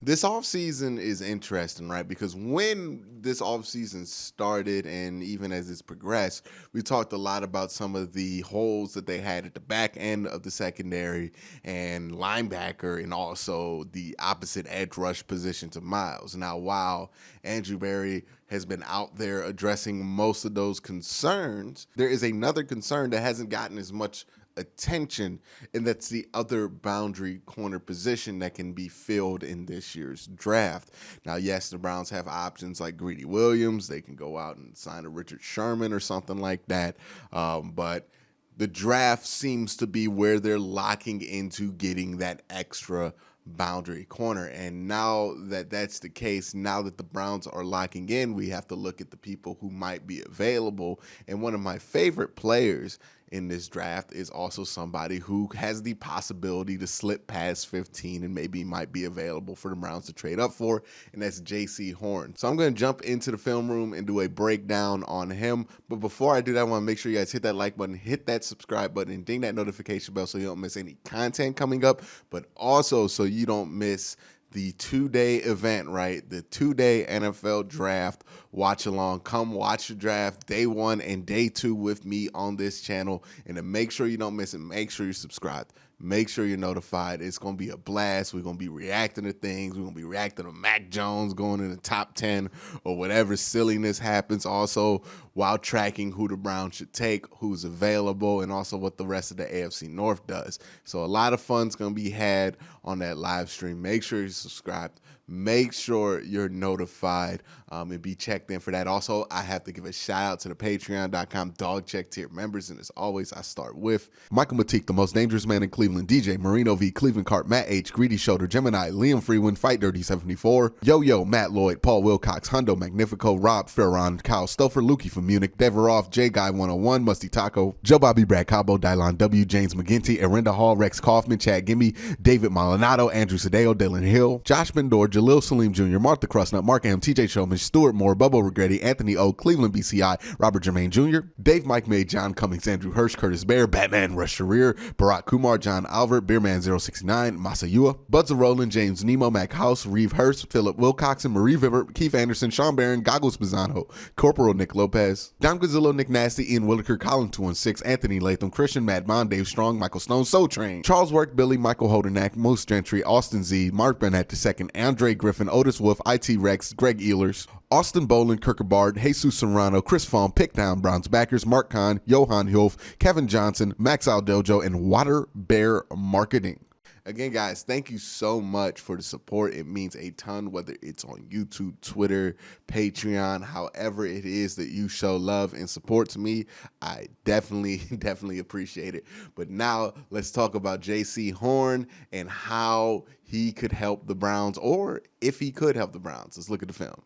This offseason is interesting, right? Because when this offseason started and even as it's progressed, we talked a lot about some of the holes that they had at the back end of the secondary and linebacker and also the opposite edge rush position to Miles. Now, while Andrew Berry has been out there addressing most of those concerns, there is another concern that hasn't gotten as much attention, and that's the other boundary corner position that can be filled in this year's draft. Now, yes, the Browns have options like Greedy Williams. They can go out and sign a Richard Sherman or something like that, but the draft seems to be where they're locking into getting that extra boundary corner. And now that that's the case, now that the Browns are locking in, we have to look at the people who might be available. And one of my favorite players in this draft is also somebody who has the possibility to slip past 15 and maybe might be available for the Browns to trade up for, and that's Jaycee Horn. So I'm going to jump into the film room and do a breakdown on him. But before I do that, I want to make sure you guys hit that like button, hit that subscribe button, and ding that notification bell so you don't miss any content coming up, but also so you don't miss the two-day event, right? The two-day NFL draft watch along. Come watch the draft day 1 and day 2 with me on this channel. And to make sure you don't miss it, make sure you're subscribed. Make sure you're notified. It's going to be a blast. We're going to be reacting to things. We're going to be reacting to Mac Jones going in the top 10 or whatever silliness happens. Also, while tracking who the Browns should take, who's available, and also what the rest of the AFC North does. So a lot of fun's going to be had on that live stream. Make sure you're subscribed. Make sure you're notified and be checked in for that. Also, I have to give a shout out to the patreon.com dog check tier members. And as always, I start with Michael Matique, the most dangerous man in Cleveland, DJ Marino V, Cleveland Cart, Matt H, Greedy Shoulder, Gemini, Liam Freeman, Fight Dirty 74, Yo, Matt Lloyd, Paul Wilcox, Hundo, Magnifico, Rob Ferron, Kyle Stouffer, Lukey from Munich, Deveroff, J Guy 101, Musty Taco, Joe Bobby, Brad Cabo, Dylon W, James McGinty, Arinda Hall, Rex Kaufman, Chad Gimme, David Maldonado, Andrew Sadeo, Dylan Hill, Josh Bendor, Jalil Salim Jr., Martha Crustnut, Mark M, TJ Showman, Stuart Moore, Bubba Regretti, Anthony O, Cleveland BCI, Robert Jermaine Jr., Dave Mike May, John Cummings, Andrew Hirsch, Curtis Bear, Batman Rush Sharir, Barack Kumar, John Albert, Beerman 069, Masayua, Buds of Roland, James Nemo, Mac House, Reeve Hurst, Philip Wilcoxon, Marie Vivert, Keith Anderson, Sean Barron, Goggles Bizzano, Corporal Nick Lopez, Don Godzillo, Nick Nasty, Ian Williker, Colin 216, Anthony Latham, Christian Madbon, Dave Strong, Michael Stone, Soul Train, Charles Work, Billy, Michael Holdernack, Moose Gentry, Austin Z, Mark Burnett II, Andre Griffin, Otis Wolf, IT Rex, Greg Ehlers, Austin Boland, Kirkabard, Jesus Serrano, Chris Fawn, Pickdown, Browns Backers, Mark Kahn, Johan Hilf, Kevin Johnson, Max Aldojo, and Water Bear Marketing. Again, guys, thank you so much for the support. It means a ton, whether it's on YouTube, Twitter, Patreon, however it is that you show love and support to me. I definitely appreciate it. But now let's talk about Jaycee Horn and how he could help the Browns, or if he could help the Browns. Let's look at the film.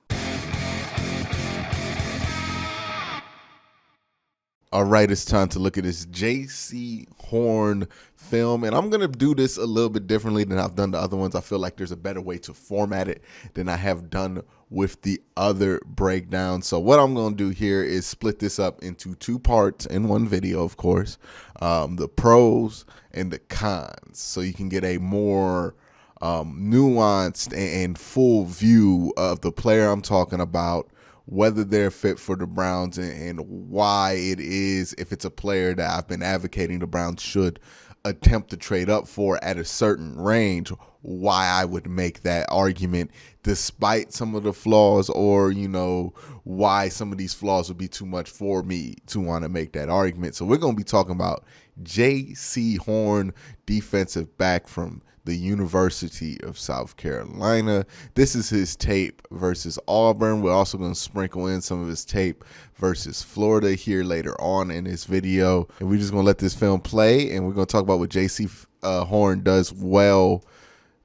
All right, it's time to look at this Jaycee Horn film, and I'm going to do this a little bit differently than I've done the other ones. I feel like there's a better way to format it than I have done with the other breakdown. So what I'm going to do here is split this up into 2 parts in one video, of course, the pros and the cons, so you can get a more nuanced and full view of the player I'm talking about, whether they're fit for the Browns, and why it is, if it's a player that I've been advocating the Browns should attempt to trade up for at a certain range, why I would make that argument despite some of the flaws, or, you know, why some of these flaws would be too much for me to want to make that argument. So we're going to be talking about Jaycee Horn, defensive back from the University of South Carolina. This is his tape versus Auburn. We're also going to sprinkle in some of his tape versus Florida here later on in this video. And we're just going to let this film play, and we're going to talk about what Jaycee Horn does well.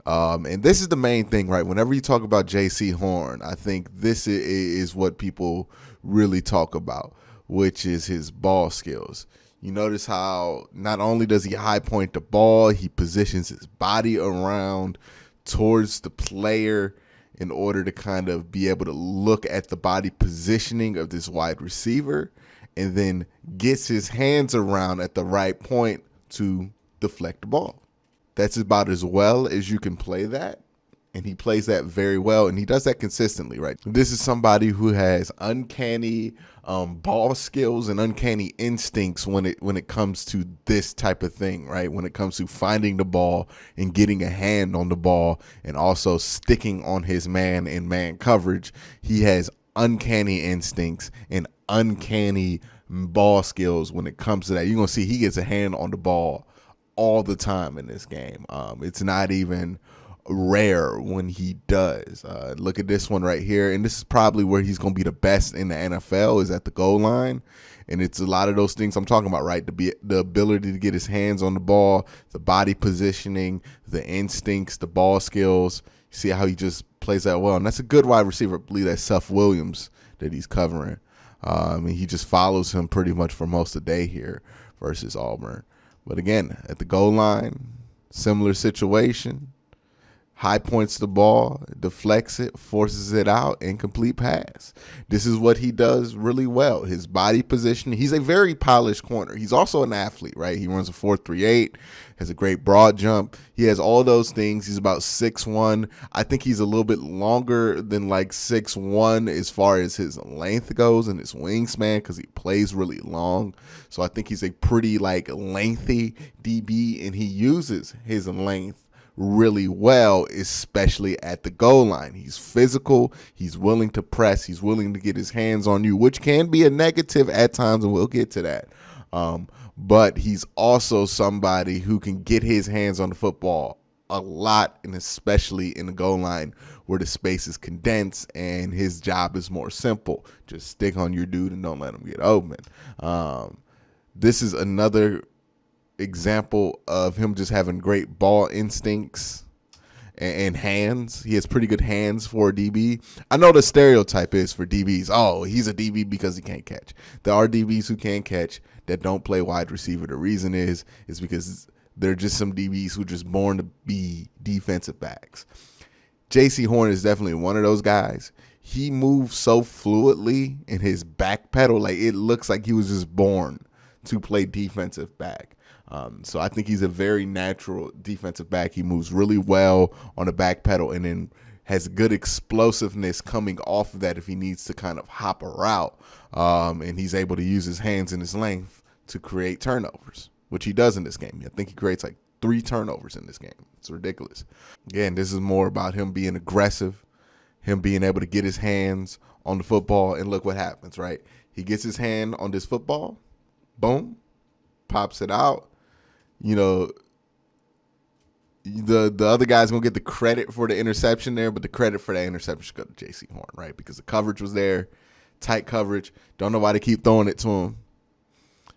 And this is the main thing, right? Whenever you talk about Jaycee Horn, I think this is what people really talk about, which is his ball skills. You notice how not only does he high point the ball, he positions his body around towards the player in order to kind of be able to look at the body positioning of this wide receiver, and then gets his hands around at the right point to deflect the ball. That's about as well as you can play that. And he plays that very well, and he does that consistently, right? This is somebody who has uncanny ball skills and uncanny instincts when it comes to this type of thing, right? When it comes to finding the ball and getting a hand on the ball and also sticking on his man in man coverage. He has uncanny instincts and uncanny ball skills when it comes to that. You're going to see he gets a hand on the ball all the time in this game. It's not even rare when he does. Look at this one right here, and this is probably where he's going to be the best in the NFL, is at the goal line. And it's a lot of those things I'm talking about, right? The ability to get his hands on the ball, the body positioning, the instincts, the ball skills. See how he just plays that well. And that's a good wide receiver. I believe that's Seth Williams that he's covering. And he just follows him pretty much for most of the day here versus Auburn. But again, at the goal line, similar situation. High points the ball, deflects it, forces it out, incomplete pass. This is what he does really well. His body position. He's a very polished corner. He's also an athlete, right? He runs a 4.38, has a great broad jump. He has all those things. He's about 6'1". I think he's a little bit longer than like 6'1" as far as his length goes and his wingspan, because he plays really long. So I think he's a pretty like lengthy DB, and he uses his length really well, especially at the goal line. He's physical. He's willing to press. He's willing to get his hands on you, which can be a negative at times, and we'll get to that. But he's also somebody who can get his hands on the football a lot, and especially in the goal line where the space is condensed and his job is more simple. Just stick on your dude and don't let him get open. This is another example of him just having great ball instincts and hands. He has pretty good hands for a DB. I know the stereotype is for DBs, oh, he's a DB because he can't catch. There are DBs who can catch that don't play wide receiver. The reason is because they're just some DBs who are just born to be defensive backs. Jaycee Horn is definitely one of those guys. He moves so fluidly in his back pedal, like it looks like he was just born to play defensive back. So I think he's a very natural defensive back. He moves really well on the back pedal and then has good explosiveness coming off of that if he needs to kind of hop a route. And he's able to use his hands and his length to create turnovers, which he does in this game. I think he creates like 3 turnovers in this game. It's ridiculous. Again, this is more about him being aggressive, him being able to get his hands on the football, and look what happens, right? He gets his hand on this football, boom, pops it out. You know, the other guy's going to get the credit for the interception there, but the credit for that interception should go to Jaycee Horn, right? Because the coverage was there, tight coverage. Don't know why they keep throwing it to him.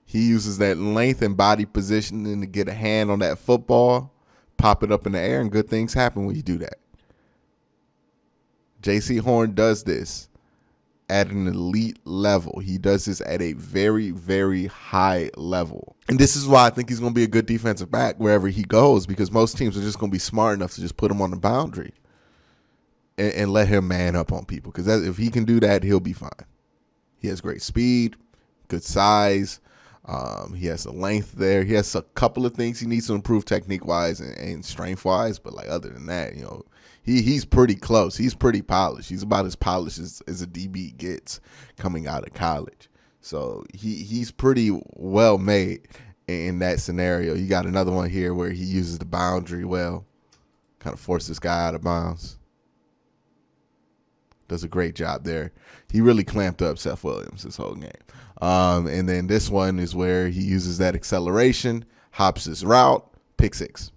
He uses that length and body positioning to get a hand on that football, pop it up in the air, and good things happen when you do that. Jaycee Horn does this at an elite level. He does this at a very, very high level. And this is why I think he's going to be a good defensive back wherever he goes, because most teams are just going to be smart enough to just put him on the boundary and let him man up on people. Because if he can do that, he'll be fine. He has great speed, good size. He has the length there. He has a couple of things he needs to improve technique-wise and strength-wise. But, like, other than that, you know, he's pretty close. He's pretty polished. He's about as polished as a DB gets coming out of college. So he's pretty well made in that scenario. You got another one here where he uses the boundary well, kind of forces this guy out of bounds. Does a great job there. He really clamped up Seth Williams this whole game. And then this one is where he uses that acceleration, hops his route, pick 6.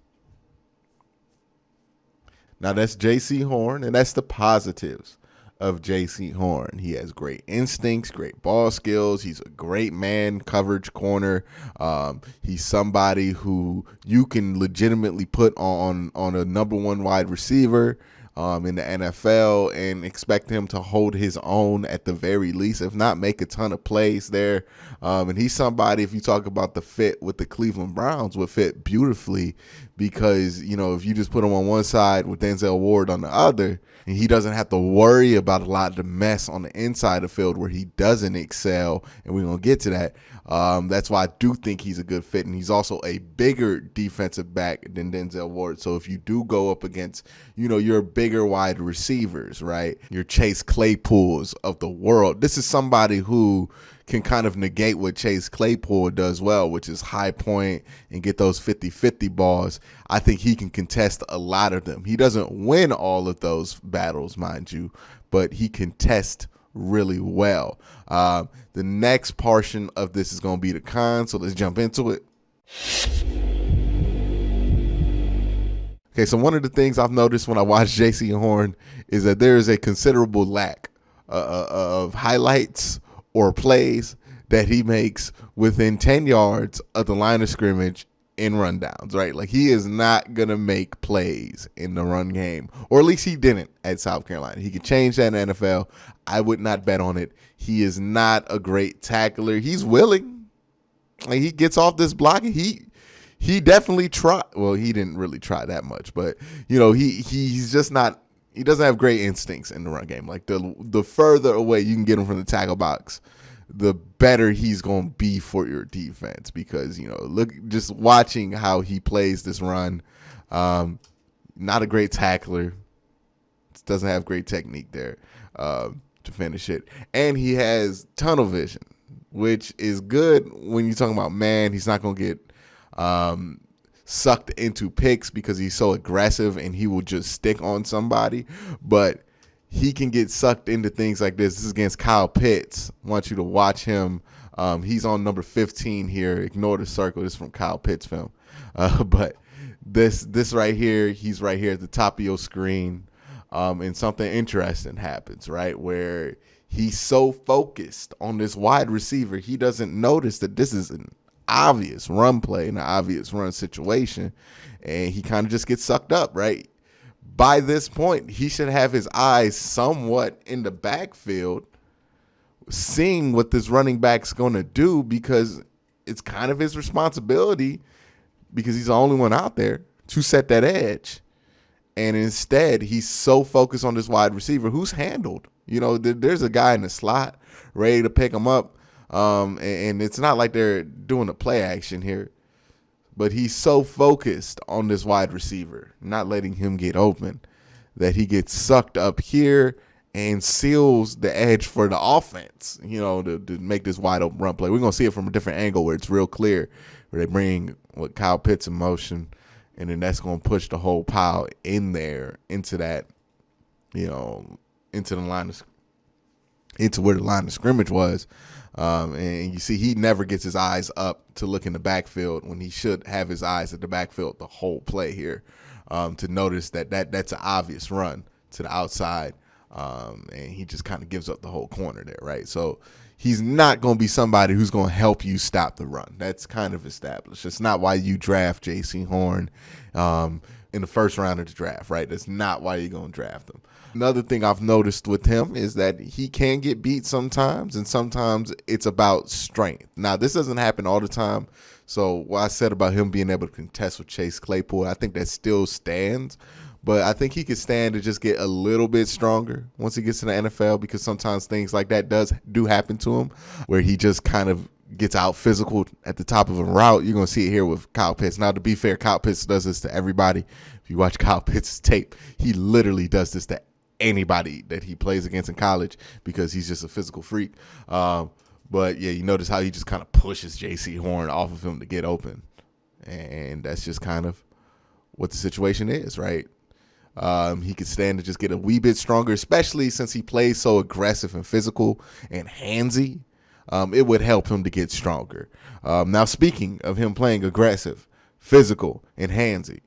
Now that's Jaycee Horn, and that's the positives of Jaycee Horn. He has great instincts, great ball skills. He's a great man coverage corner. He's somebody who you can legitimately put on a number 1 wide receiver in the NFL and expect him to hold his own at the very least, if not make a ton of plays there. And he's somebody, if you talk about the fit with the Cleveland Browns, would fit beautifully because, you know, if you just put him on one side with Denzel Ward on the other, and he doesn't have to worry about a lot of the mess on the inside of the field where he doesn't excel, and we're going to get to that. That's why I do think he's a good fit, and he's also a bigger defensive back than Denzel Ward. So if you do go up against, you know, your big bigger wide receivers, right? Your Chase Claypools of the world. This is somebody who can kind of negate what Chase Claypool does well, which is high point and get those 50-50 balls. I think he can contest a lot of them. He doesn't win all of those battles, mind you, but he contests really well. The next portion of this is going to be the con, so let's jump into it. Okay, so one of the things I've noticed when I watch Jaycee Horn is that there is a considerable lack of highlights or plays that he makes within 10 yards of the line of scrimmage in rundowns, right? Like, he is not going to make plays in the run game, or at least he didn't at South Carolina. He could change that in the NFL. I would not bet on it. He is not a great tackler. He's willing. Like, he gets off this block. He definitely tried. Well, he didn't really try that much, but, you know, he's just not. He doesn't have great instincts in the run game. Like, the further away you can get him from the tackle box, the better he's going to be for your defense, because, you know, look, just watching how he plays this run, not a great tackler, doesn't have great technique there to finish it. And he has tunnel vision, which is good when you're talking about man. He's not going to get sucked into picks because he's so aggressive and he will just stick on somebody, but he can get sucked into things like this. This is against Kyle Pitts. I want you to watch him. He's on number 15 here. Ignore the circle. This is from Kyle Pitts film. But this right here, he's right here at the top of your screen. And something interesting happens, right, where he's so focused on this wide receiver, he doesn't notice that this is an obvious run play, an obvious run situation, and he kind of just gets sucked up, right? By this point, he should have his eyes somewhat in the backfield, seeing what this running back's going to do, because it's kind of his responsibility, because he's the only one out there, to set that edge. And instead, he's so focused on this wide receiver who's handled. You know, there's a guy in the slot ready to pick him up. And it's not like they're doing a play action here, but he's so focused on this wide receiver, not letting him get open, that he gets sucked up here and seals the edge for the offense, you know, to make this wide open run play. We're going to see it from a different angle where it's real clear, where they bring what Kyle Pitts in motion, and then that's going to push the whole pile in there into that, you know, into where the line of scrimmage was. And you see he never gets his eyes up to look in the backfield when he should have his eyes at the backfield the whole play here, to notice that's an obvious run to the outside, and he just kind of gives up the whole corner there, right? So he's not going to be somebody who's going to help you stop the run. That's kind of established. It's not why you draft Jaycee Horn in the first round of the draft, right? That's not why you're going to draft him. Another thing I've noticed with him is that he can get beat sometimes, and sometimes it's about strength. Now, this doesn't happen all the time, so what I said about him being able to contest with Chase Claypool, I think that still stands, but I think he could stand to just get a little bit stronger once he gets to the NFL, because sometimes things like that do happen to him, where he just kind of gets out physical at the top of a route. You're going to see it here with Kyle Pitts. Now, to be fair, Kyle Pitts does this to everybody. If you watch Kyle Pitts' tape, he literally does this to anybody that he plays against in college, because he's just a physical freak. But yeah, you notice how he just kind of pushes Jaycee Horn off of him to get open, and that's just kind of what the situation is, right? He could stand to just get a wee bit stronger, especially since he plays so aggressive and physical and handsy. It would help him to get stronger. Now, speaking of him playing aggressive, physical, and handsy,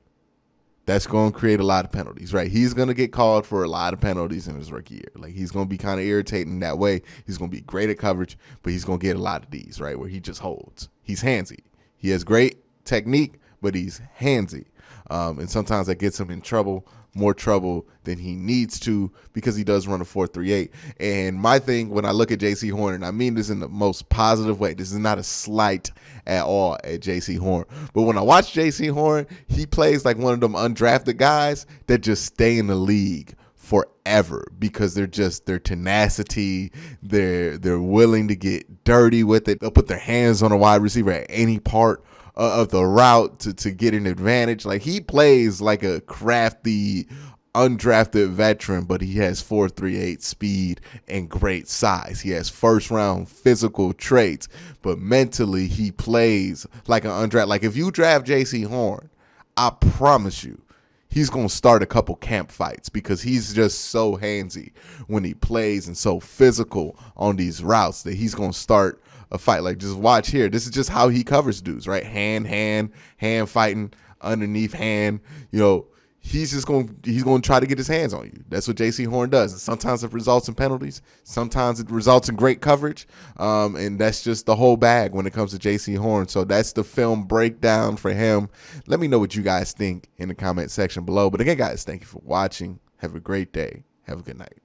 that's going to create a lot of penalties, right? He's going to get called for a lot of penalties in his rookie year. Like, he's going to be kind of irritating that way. He's going to be great at coverage, but he's going to get a lot of these, right, where he just holds. He's handsy. He has great technique, but he's handsy. And sometimes that gets him in trouble, more trouble than he needs to, because he does run a 4.38. And my thing when I look at Jaycee Horn, and I mean this in the most positive way, this is not a slight at all at Jaycee Horn, but when I watch Jaycee Horn, he plays like one of them undrafted guys that just stay in the league forever, because their tenacity, they're willing to get dirty with it. They'll put their hands on a wide receiver at any part of the route to get an advantage. Like, he plays like a crafty undrafted veteran, but he has 4.38 speed and great size. He has first round physical traits, but mentally he plays like an undrafted. Like if you draft Jaycee Horn, I promise you, he's going to start a couple camp fights because he's just so handsy when he plays and so physical on these routes that he's going to start a fight. Like, just watch here. This is just how he covers dudes, right? Hand fighting, underneath hand. You know, he's going to try to get his hands on you. That's what Jaycee Horn does. And sometimes it results in penalties. Sometimes it results in great coverage. And that's just the whole bag when it comes to Jaycee Horn. So that's the film breakdown for him. Let me know what you guys think in the comment section below. But again, guys, thank you for watching. Have a great day. Have a good night.